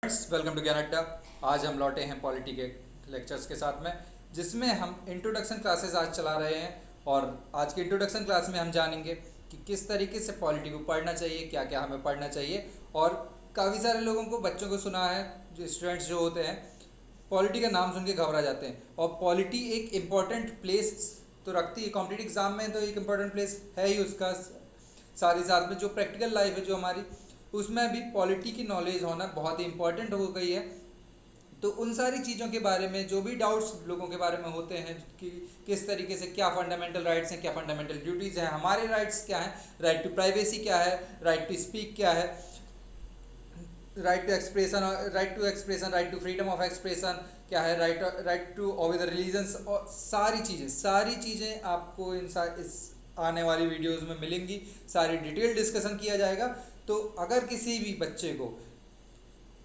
Welcome to ज्ञान अड्डा। आज हम लौटे हैं पॉलिटी के लेक्चर्स के साथ में, जिसमें हम इंट्रोडक्शन क्लासेस आज चला रहे हैं। और आज की इंट्रोडक्शन क्लास में हम जानेंगे कि किस तरीके से पॉलिटी को पढ़ना चाहिए, क्या क्या हमें पढ़ना चाहिए। और काफ़ी सारे लोगों को, बच्चों को सुना है, जो स्टूडेंट्स जो होते हैं पॉलिटी का नाम सुन के घबरा जाते हैं। और पॉलिटी एक इम्पॉर्टेंट प्लेस तो रखती है कॉम्पिटिटिव एग्जाम में, तो एक इम्पॉर्टेंट प्लेस है ही उसका। साथ ही साथ में जो प्रैक्टिकल लाइफ है जो हमारी, उसमें भी पॉलिटी की नॉलेज होना बहुत ही इंपॉर्टेंट हो गई है। तो उन सारी चीज़ों के बारे में जो भी डाउट्स लोगों के बारे में होते हैं कि किस तरीके से क्या फंडामेंटल राइट्स हैं, क्या फंडामेंटल ड्यूटीज़ हैं, हमारे राइट्स क्या हैं, राइट टू प्राइवेसी क्या है, राइट टू स्पीक क्या है, right to expression, right to freedom of expression क्या है, right to of the religions, और सारी चीज़ें आपको इस आने वाली वीडियोस में मिलेंगी। सारी डिटेल डिस्कशन किया जाएगा। तो अगर किसी भी बच्चे को,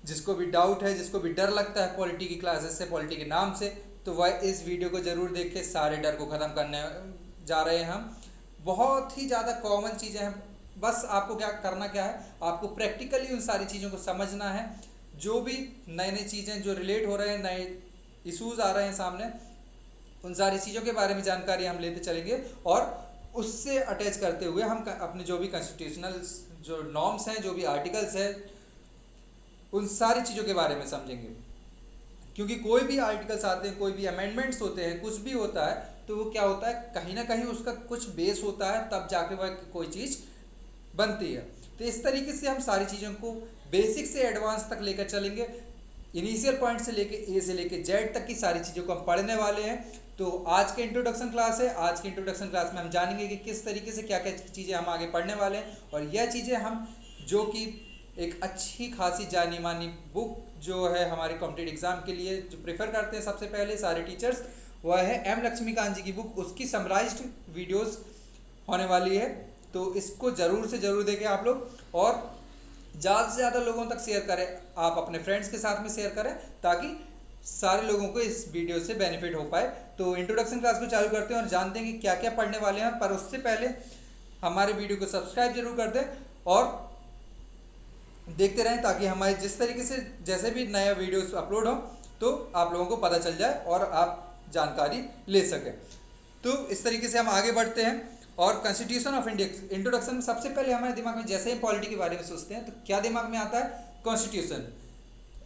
जिसको भी डाउट है, जिसको भी डर लगता है पॉलिटी की क्लासेस से, पॉलिटी के नाम से, तो वह इस वीडियो को ज़रूर देखे। सारे डर को ख़त्म करने जा रहे हैं हम। बहुत ही ज़्यादा कॉमन चीज़ें हैं। बस आपको क्या है, आपको प्रैक्टिकली उन सारी चीज़ों को समझना है। जो भी नई नई चीज़ें जो रिलेट हो रहे हैं, नए इशूज़ आ रहे हैं सामने, उन सारी चीज़ों के बारे में जानकारी हम लेते चलेंगे। और उससे अटैच करते हुए हम अपने जो भी कॉन्स्टिट्यूशनल जो नॉर्म्स हैं, जो भी आर्टिकल्स हैं, उन सारी चीज़ों के बारे में समझेंगे। क्योंकि कोई भी आर्टिकल्स आते हैं, कोई भी अमेंडमेंट्स होते हैं, कुछ भी होता है, तो वो क्या होता है, कहीं ना कहीं उसका कुछ बेस होता है, तब जाके वह कोई चीज़ बनती है। तो इस तरीके से हम सारी चीज़ों को बेसिक से एडवांस तक लेकर चलेंगे। इनिशियल पॉइंट से लेके ए से लेके जेड तक की सारी चीज़ों को हम पढ़ने वाले हैं। तो आज के इंट्रोडक्शन क्लास है। आज के इंट्रोडक्शन क्लास में हम जानेंगे कि किस तरीके से क्या क्या चीज़ें हम आगे पढ़ने वाले हैं। और यह चीज़ें हम, जो कि एक अच्छी खासी जानी मानी बुक जो है हमारे कॉम्पिटिटिव एग्जाम के लिए जो प्रेफर करते हैं सबसे पहले सारे टीचर्स, वह है एम लक्ष्मीकांत जी की बुक। उसकी समराइज्ड वीडियोस होने वाली है। तो इसको ज़रूर से ज़रूर देखें आप लोग, और ज़्यादा से ज़्यादा लोगों तक शेयर करें। आप अपने फ्रेंड्स के साथ में शेयर करें, ताकि सारे लोगों को इस वीडियो से बेनिफिट हो पाए। तो इंट्रोडक्शन क्लास को चालू करते हैं और जानते हैं कि क्या क्या पढ़ने वाले हैं। पर उससे पहले हमारे वीडियो को सब्सक्राइब जरूर कर दें और देखते रहें, ताकि हमारे जिस तरीके से जैसे भी नया वीडियोस अपलोड हो, तो आप लोगों को पता चल जाए और आप जानकारी ले सकें। तो इस तरीके से हम आगे बढ़ते हैं। और कॉन्स्टिट्यूशन ऑफ इंडिया इंट्रोडक्शन में सबसे पहले हमारे दिमाग में, जैसे ही पॉलिटी के बारे में सोचते हैं, तो क्या दिमाग में आता है, कॉन्स्टिट्यूशन।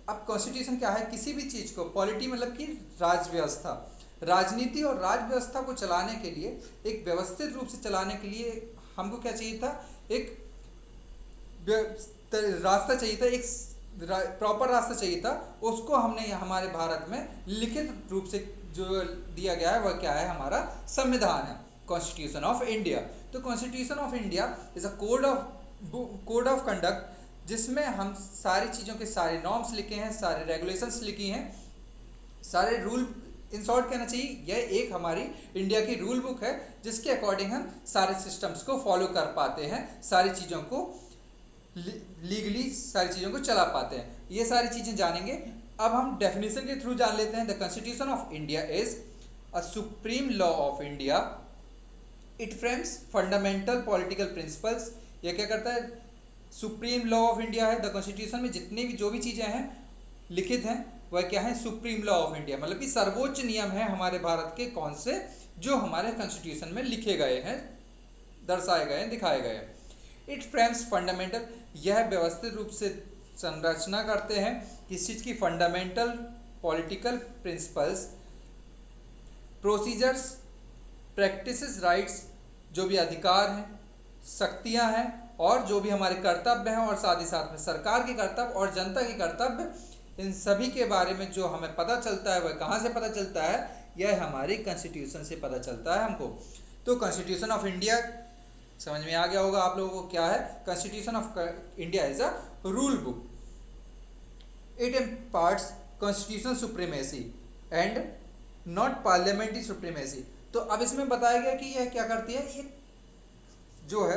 अब कॉन्स्टिट्यूशन क्या है, किसी भी चीज़ को, पॉलिटी मतलब कि राज व्यवस्था, राजनीति और राज व्यवस्था को चलाने के लिए, एक व्यवस्थित रूप से चलाने के लिए हमको क्या चाहिए था, एक रास्ता चाहिए था, एक प्रॉपर रास्ता चाहिए था। उसको हमने हमारे भारत में लिखित रूप से जो दिया गया है, वह क्या है, हमारा संविधान है, कॉन्स्टिट्यूशन ऑफ इंडिया। तो constitution of India is a code of conduct, जिसमें हम सारी चीज़ों के सारे नॉर्म्स लिखे हैं, सारे रेगुलेशंस लिखी हैं, सारे रूल, इन शॉर्ट कहना चाहिए यह एक हमारी इंडिया की रूल बुक है, जिसके अकॉर्डिंग हम सारे सिस्टम्स को फॉलो कर पाते हैं, सारी चीज़ों को लीगली सारी चीज़ों को चला पाते हैं। ये सारी चीज़ें जानेंगे। अब हम डेफिनेशन के थ्रू जान लेते हैं। The constitution of India is a supreme law of India. It frames fundamental political principles. ये क्या करता है, सुप्रीम लॉ ऑफ इंडिया है। द कॉन्स्टिट्यूशन में जितनी भी जो भी चीज़ें हैं लिखित हैं, वह क्या है, सुप्रीम लॉ ऑफ इंडिया, मतलब कि सर्वोच्च नियम है हमारे भारत के, कौन से, जो हमारे कॉन्स्टिट्यूशन में लिखे गए हैं, दर्शाए गए हैं, दिखाए गए हैं। इट फ्रेम्स फंडामेंटल, यह व्यवस्थित रूप से संरचना करते हैं किस चीज़ की, fundamental political principles, procedures, practices, rights, जो भी अधिकार हैं, शक्तियां हैं, और जो भी हमारे कर्तव्य हैं, और साथ ही साथ में सरकार के कर्तव्य और जनता के कर्तव्य, इन सभी के बारे में जो हमें पता चलता है, वह कहाँ से पता चलता है, यह हमारे कॉन्स्टिट्यूशन से पता चलता है हमको। तो कॉन्स्टिट्यूशन ऑफ इंडिया समझ में आ गया होगा आप लोगों को क्या है। Constitution of India is a rule book. It imparts constitution supremacy and not parliamentary supremacy. तो अब इसमें बताया गया कि यह क्या करती है, ये जो है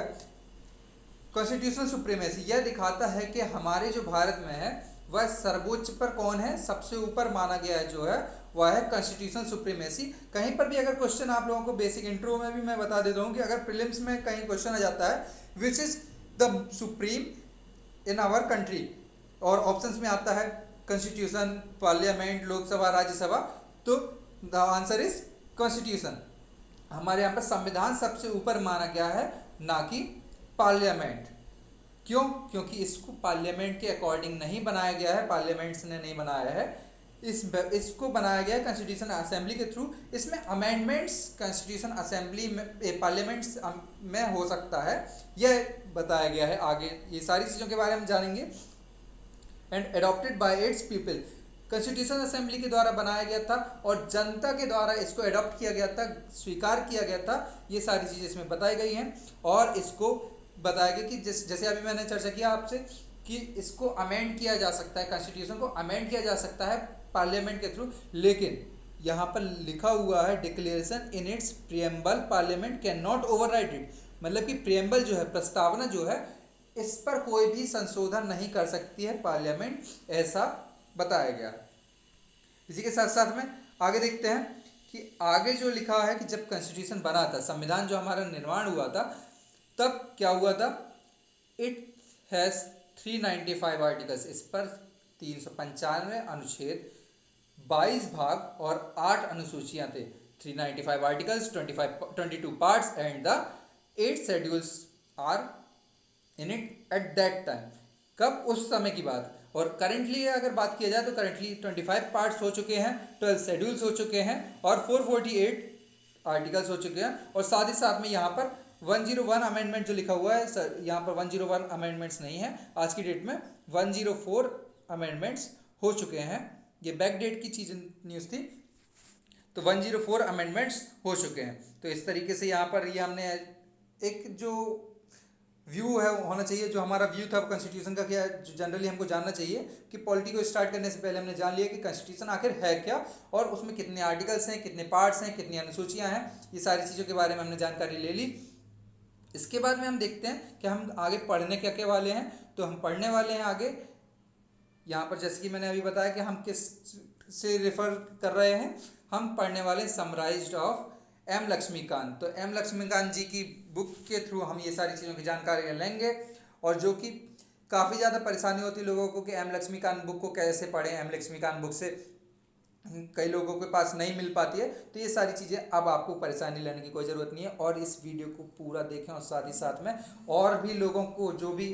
कॉन्स्टिट्यूशनल सुप्रीमेसी, यह दिखाता है कि हमारे जो भारत में है, वह सर्वोच्च पर कौन है, सबसे ऊपर माना गया है जो है, वह है कॉन्स्टिट्यूशनल सुप्रीमेसी। कहीं पर भी अगर क्वेश्चन, आप लोगों को बेसिक इंट्रो में भी मैं बता देता हूँ कि अगर प्रीलिम्स में कहीं क्वेश्चन आ जाता है, which is the supreme in our country, और ऑप्शंस में आता है कॉन्स्टिट्यूशन, पार्लियामेंट, लोकसभा, राज्यसभा, तो द आंसर इज कॉन्स्टिट्यूशन। हमारे यहाँ पर संविधान सबसे ऊपर माना गया है, ना कि पार्लियामेंट। क्यों? क्योंकि इसको पार्लियामेंट के अकॉर्डिंग नहीं बनाया गया है, पार्लियामेंट्स ने नहीं बनाया है, इसको बनाया गया है कॉन्स्टिट्यूशन असेंबली के थ्रू। इसमें अमेंडमेंट्स कॉन्स्टिट्यूशन असेंबली में, पार्लियामेंट्स में हो सकता है, यह बताया गया है। आगे ये सारी चीज़ों के बारे में जानेंगे। And adopted by it's people, constitution assembly के द्वारा बनाया गया था और जनता के द्वारा इसको एडॉप्ट किया गया था, स्वीकार किया गया था। ये सारी चीज़ें इसमें बताई गई हैं और इसको बताया गया कि जैसे अभी मैंने चर्चा किया आपसे कि इसको अमेंड किया जा सकता है, कॉन्स्टिट्यूशन को अमेंड किया जा सकता है पार्लियामेंट के थ्रू, लेकिन यहाँ पर लिखा हुआ है declaration in its preamble parliament can not override it, मतलब कि प्रियम्बल जो है, प्रस्तावना जो है, इस पर कोई भी संशोधन नहीं कर सकती है पार्लियामेंट, ऐसा बताया गया। इसी के साथ साथ में आगे देखते हैं कि आगे जो लिखा है कि जब कॉन्स्टिट्यूशन बना था, संविधान जो हमारा निर्माण हुआ था, तब क्या हुआ था, इट हैज़ 395 आर्टिकल्स, इस पर 395 अनुच्छेद, 22 भाग और 8 अनुसूचियां थे। 395 articles, 22 parts and the 8 schedules are in it at that time. कब? उस समय की बात। और करंटली अगर बात किया जाए तो करंटली 25 पार्ट्स हो चुके हैं, 12 शेड्यूल्स हो चुके हैं और 448 आर्टिकल्स हो चुके हैं। और साथ ही साथ में यहाँ पर 101 अमेंडमेंट जो लिखा हुआ है सर, यहाँ पर 101 अमेंडमेंट्स नहीं है, आज की डेट में 104 अमेंडमेंट्स हो चुके हैं। ये बैक डेट की चीज़ न्यूज़ थी, तो 104 अमेंडमेंट्स हो चुके हैं। तो इस तरीके से यहाँ पर ये हमने एक जो व्यू है होना चाहिए, जो हमारा व्यू था कॉन्स्टिट्यूशन का, क्या जो जनरली हमको जानना चाहिए कि पॉलिटी को स्टार्ट करने से पहले हमने जान लिया कि कॉन्स्टिट्यूशन आखिर है क्या और उसमें कितने आर्टिकल्स हैं, कितने पार्ट्स हैं, कितनी अनुसूचियां हैं, ये सारी चीज़ों के बारे में हमने जानकारी ले ली। इसके बाद में हम देखते हैं कि हम आगे पढ़ने क्या क्या वाले हैं। तो हम पढ़ने वाले हैं आगे, यहाँ पर जैसे कि मैंने अभी बताया कि हम किस से रेफर कर रहे हैं, हम पढ़ने वाले समराइज्ड ऑफ एम लक्ष्मीकांत। तो एम लक्ष्मीकांत जी की बुक के थ्रू हम ये सारी चीज़ों की जानकारी लेंगे, और जो कि काफ़ी ज़्यादा परेशानी होती है लोगों को कि एम लक्ष्मीकांत बुक को कैसे पढ़ें, एम लक्ष्मीकांत बुक से कई लोगों के पास नहीं मिल पाती है। तो ये सारी चीज़ें अब आपको परेशानी लेने की कोई ज़रूरत नहीं है, और इस वीडियो को पूरा देखें और साथ ही साथ में और भी लोगों को, जो भी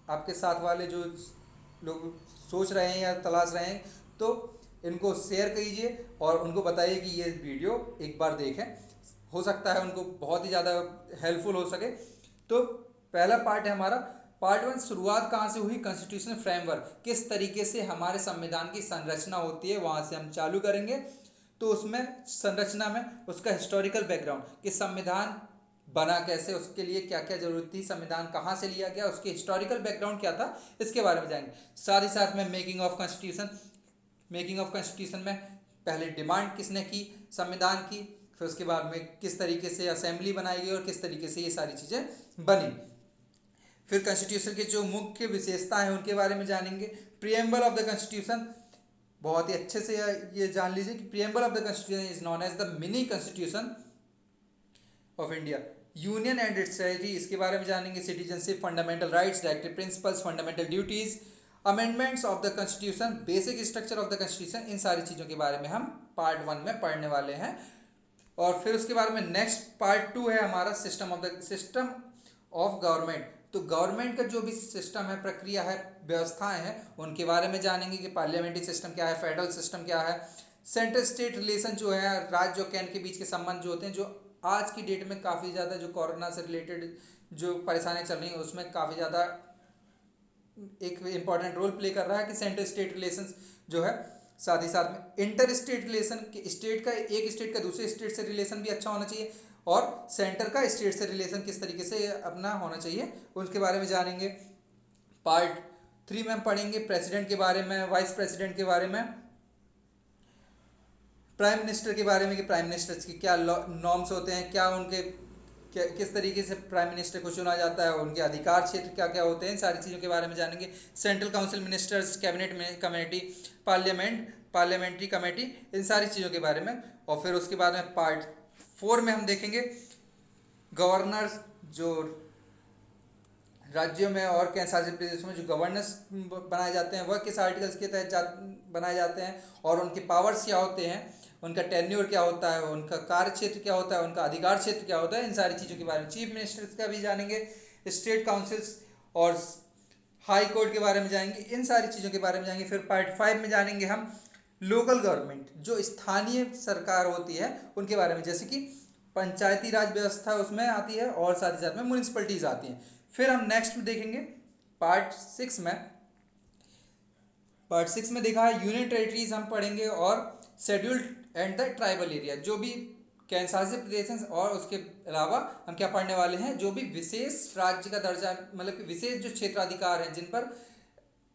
आपके साथ वाले जो लोग सोच रहे हैं या तलाश रहे हैं, तो इनको शेयर कीजिए और उनको बताइए कि ये वीडियो एक बार देखें, हो सकता है उनको बहुत ही ज़्यादा हेल्पफुल हो सके। तो पहला पार्ट है हमारा पार्ट 1, शुरुआत कहाँ से हुई, कॉन्स्टिट्यूशनल फ्रेमवर्क, किस तरीके से हमारे संविधान की संरचना होती है, वहाँ से हम चालू करेंगे। तो उसमें संरचना में उसका हिस्टोरिकल बैकग्राउंड कि संविधान बना कैसे, उसके लिए क्या क्या जरूरत थी, संविधान कहाँ से लिया गया, उसके हिस्टोरिकल बैकग्राउंड क्या था, इसके बारे में जाएंगे। साथ ही साथ में making of constitution, making of constitution में पहले डिमांड किसने की संविधान की, फिर उसके बाद में किस तरीके से असेंबली बनाई गई और किस तरीके से ये सारी चीज़ें बनी। फिर कॉन्स्टिट्यूशन के जो मुख्य विशेषता हैं उनके बारे में जानेंगे। प्रियम्बल ऑफ द कॉन्स्टिट्यूशन, बहुत ही अच्छे से ये जान लीजिए कि preamble of the constitution is known as the mini constitution of India, union and its territory, इसके बारे में जानेंगे। Citizenship, fundamental rights, directive principles, fundamental duties, amendments of the constitution, basic structure of the constitution, इन सारी चीज़ों के बारे में हम पार्ट 1 में पढ़ने वाले हैं। और फिर उसके बारे में नेक्स्ट पार्ट 2 है हमारा सिस्टम ऑफ गवर्नमेंट। तो गवर्नमेंट का जो भी सिस्टम है, प्रक्रिया है, व्यवस्थाएं हैं, उनके बारे में जानेंगे कि पार्लियामेंट्री सिस्टम क्या है, फेडरल सिस्टम क्या है, सेंट्रल स्टेट रिलेशन जो है, राज्य और केंद्र के बीच के संबंध जो होते हैं, जो आज की डेट में काफ़ी ज़्यादा जो कोरोना से रिलेटेड जो परेशानियाँ चल रही हैं उसमें काफ़ी ज़्यादा एक इम्पॉर्टेंट रोल प्ले कर रहा है कि सेंट्रल स्टेट रिलेशंस जो है। साथ ही साथ में इंटर स्टेट रिलेशन, स्टेट का, एक स्टेट का दूसरे स्टेट से रिलेशन भी अच्छा होना चाहिए, और सेंटर का स्टेट से रिलेशन किस तरीके से अपना होना चाहिए, उसके बारे में जानेंगे। पार्ट 3 में हम पढ़ेंगे प्रेसिडेंट के बारे में, वाइस प्रेसिडेंट के बारे में, प्राइम मिनिस्टर के बारे में कि प्राइम मिनिस्टर की क्या नॉर्म्स होते हैं, क्या उनके किस तरीके से प्राइम मिनिस्टर को चुना जाता है, उनके अधिकार क्षेत्र क्या क्या होते हैं, सारी चीज़ों के बारे में जानेंगे। Central council ministers, cabinet committee, parliamentary committee, इन सारी चीज़ों के बारे में। और फिर उसके बाद में पार्ट 4 में हम देखेंगे गवर्नर, जो राज्यों में और केंद्र शासित प्रदेशों में जो गवर्नेंस बनाए जाते हैं वह किस आर्टिकल्स के तहत बनाए जाते हैं, और उनके पावर्स क्या होते हैं, उनका टेन्योर क्या होता है, उनका कार्य क्षेत्र क्या होता है, उनका अधिकार क्षेत्र क्या होता है, इन सारी चीज़ों के बारे में। चीफ मिनिस्टर्स का भी जानेंगे, स्टेट काउंसिल्स और हाई कोर्ट के बारे में जाएंगे, इन सारी चीज़ों के बारे में जाएंगे। फिर पार्ट 5 में जानेंगे हम लोकल गवर्नमेंट, जो स्थानीय सरकार होती है उनके बारे में, जैसे कि पंचायती राज व्यवस्था उसमें आती है, और साथ ही साथ में म्यूनिसिपलिटीज आती हैं। फिर हम नेक्स्ट में देखेंगे पार्ट 6 में। पार्ट 6 में देखा है यूनियन टेरिटरीज हम पढ़ेंगे, और scheduled and the tribal area, जो भी केंद्र शासित प्रदेश हैं, और उसके अलावा हम क्या पढ़ने वाले हैं, जो भी विशेष राज्य का दर्जा, मतलब कि विशेष जो क्षेत्राधिकार हैं, जिन पर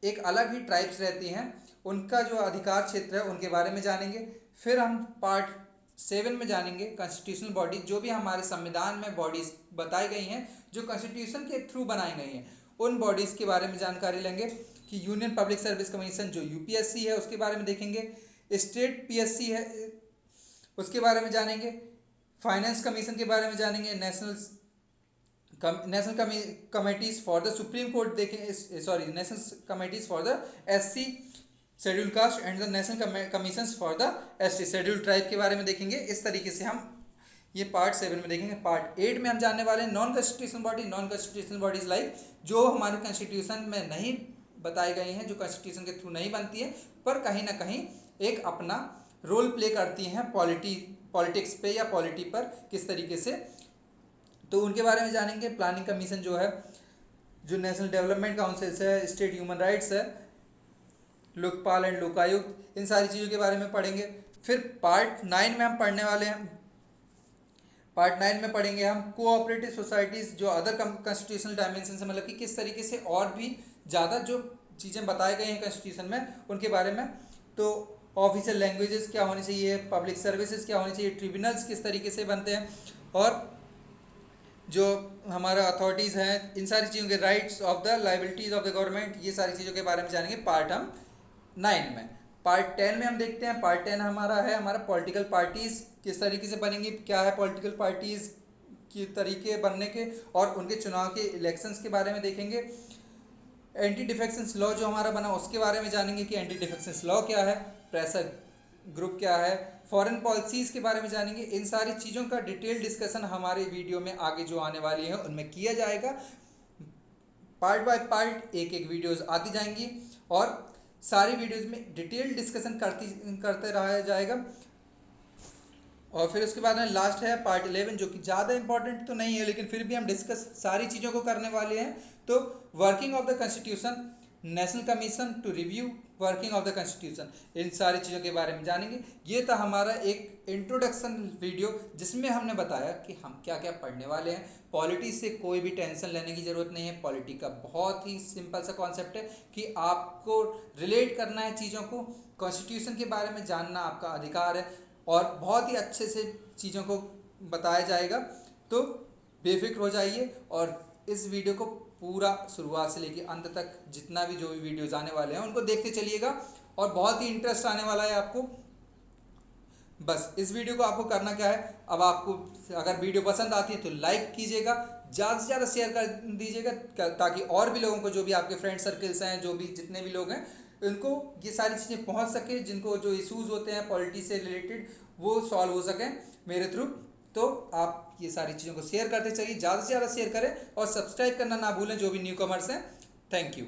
एक अलग ही ट्राइब्स रहती हैं, उनका जो अधिकार क्षेत्र है उनके बारे में जानेंगे। फिर हम पार्ट 7 में जानेंगे कॉन्स्टिट्यूशनल बॉडी, जो भी हमारे संविधान में बॉडीज बताई गई हैं जो कॉन्स्टिट्यूशन के थ्रू बनाई गई हैं, उन बॉडीज़ के बारे में जानकारी लेंगे। कि यूनियन पब्लिक सर्विस कमीशन जो यूपीएससी है उसके बारे में देखेंगे, स्टेट पीएससी है उसके बारे में जानेंगे, फाइनेंस कमीशन के बारे में जानेंगे, national committees for the supreme court देखेंगे, sorry national committees for the SC schedule caste and the national commission for the ST schedule tribe के बारे में देखेंगे। इस तरीके से हम ये पार्ट 7 में देखेंगे। पार्ट 8 में हम जानने वाले हैं non constitutional body. Non constitutional bodies like जो हमारे कॉन्स्टिट्यूशन में नहीं बताई गई हैं, जो कॉन्स्टिट्यूशन के थ्रू नहीं बनती है, पर कहीं ना कहीं एक अपना रोल प्ले करती हैं पॉलिटिक्स पे या पॉलिटी पर किस तरीके से, तो उनके बारे में जानेंगे। प्लानिंग कमीशन जो है, जो नेशनल डेवलपमेंट काउंसिल है, स्टेट ह्यूमन राइट्स है, लोकपाल एंड लोकायुक्त, इन सारी चीज़ों के बारे में पढ़ेंगे। फिर पार्ट 9 में हम पढ़ने वाले हैं, पार्ट 9 में पढ़ेंगे हम कोऑपरेटिव सोसाइटीज़, जो अदर कॉन्स्टिट्यूशनल डायमेंशन से, मतलब कि किस तरीके से और भी ज़्यादा जो चीज़ें बताई गई हैं कॉन्स्टिट्यूशन में उनके बारे में। तो ऑफिशियल लैंग्वेजेस क्या होनी चाहिए, पब्लिक सर्विसेज क्या होनी चाहिए, ट्रिब्यूनल्स किस तरीके से बनते हैं, और जो हमारा अथॉरिटीज़ हैं, इन सारी चीज़ों के rights of the liabilities of the government, ये सारी चीज़ों के बारे में जानेंगे पार्ट हम 9 में। पार्ट 10 में हम देखते हैं, पार्ट 10 हमारा है पॉलिटिकल पार्टीज़ किस तरीके से बनेंगी, क्या है पॉलिटिकल पार्टीज़ के तरीके बनने के, और उनके चुनाव के इलेक्शंस के बारे में देखेंगे। एंटी डिफेक्शंस लॉ जो हमारा बना उसके बारे में जानेंगे कि एंटी डिफेक्शंस लॉ क्या है, प्रेशर ग्रुप क्या है, फॉरेन पॉलिसीज़ के बारे में जानेंगे। इन सारी चीज़ों का डिटेल डिस्कशन हमारे वीडियो में आगे जो आने वाली है उनमें किया जाएगा। पार्ट बाय पार्ट एक एक वीडियोज़ आती जाएंगी, और सारी वीडियोज़ में डिटेल डिस्कशन करते रहा जाएगा। और फिर उसके बाद में लास्ट है पार्ट 11, जो कि ज़्यादा इंपॉर्टेंट तो नहीं है, लेकिन फिर भी हम डिस्कस सारी चीज़ों को करने वाले हैं। तो working of the constitution, national commission to review working of the constitution, इन सारी चीज़ों के बारे में जानेंगे। ये था हमारा एक इंट्रोडक्शन वीडियो, जिसमें हमने बताया कि हम क्या क्या पढ़ने वाले हैं। पॉलिटी से कोई भी टेंशन लेने की ज़रूरत नहीं है। पॉलिटी का बहुत ही सिंपल सा कॉन्सेप्ट है कि आपको रिलेट करना है चीज़ों को, कॉन्स्टिट्यूशन के बारे में जानना आपका अधिकार है, और बहुत ही अच्छे से चीज़ों को बताया जाएगा। तो बेफिक्र हो जाइए, और इस वीडियो को पूरा शुरुआत से लेकर अंत तक जितना भी जो भी वीडियोज़ आने वाले हैं उनको देखते चलिएगा, और बहुत ही इंटरेस्ट आने वाला है आपको। बस इस वीडियो को आपको करना क्या है, अब आपको अगर वीडियो पसंद आती है तो लाइक कीजिएगा, ज़्यादा से ज़्यादा शेयर कर दीजिएगा, ताकि और भी लोगों को, जो भी आपके फ्रेंड सर्कल्स हैं, जो भी जितने भी लोग हैं, उनको ये सारी चीज़ें पहुंच सके, जिनको जो इश्यूज़ होते हैं पॉलिटी से रिलेटेड वो सॉल्व हो सकें मेरे थ्रू। तो आप ये सारी चीज़ों को शेयर करते चलिए, ज़्यादा से ज़्यादा शेयर करें, और सब्सक्राइब करना ना भूलें जो भी न्यू कमर्स हैं। Thank you.